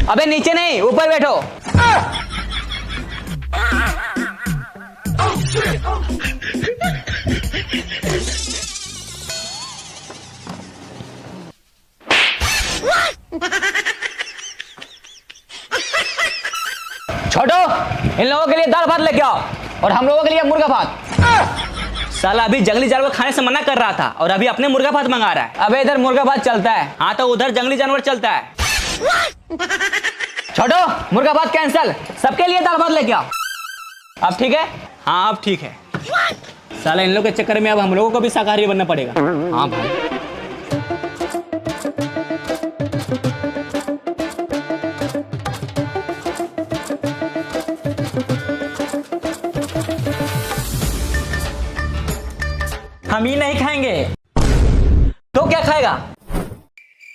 अबे नीचे नहीं, ऊपर बैठो। छोटो, इन लोगों के लिए दाल भात लेके आओ और हम लोगों के लिए मुर्गा भात। साला अभी जंगली जानवर खाने से मना कर रहा था और अभी अपने मुर्गा भात मंगा रहा है। अबे इधर मुर्गा भात चलता है। हाँ तो उधर जंगली जानवर चलता है। छोटो, मुर्गा भात कैंसिल, सबके लिए दाल भात लेके आओ। अब ठीक है? हाँ अब ठीक है। साला इन लोगों के चक्कर में अब हम लोगों को भी शाकाहारी बनना पड़ेगा। हाँ भाई।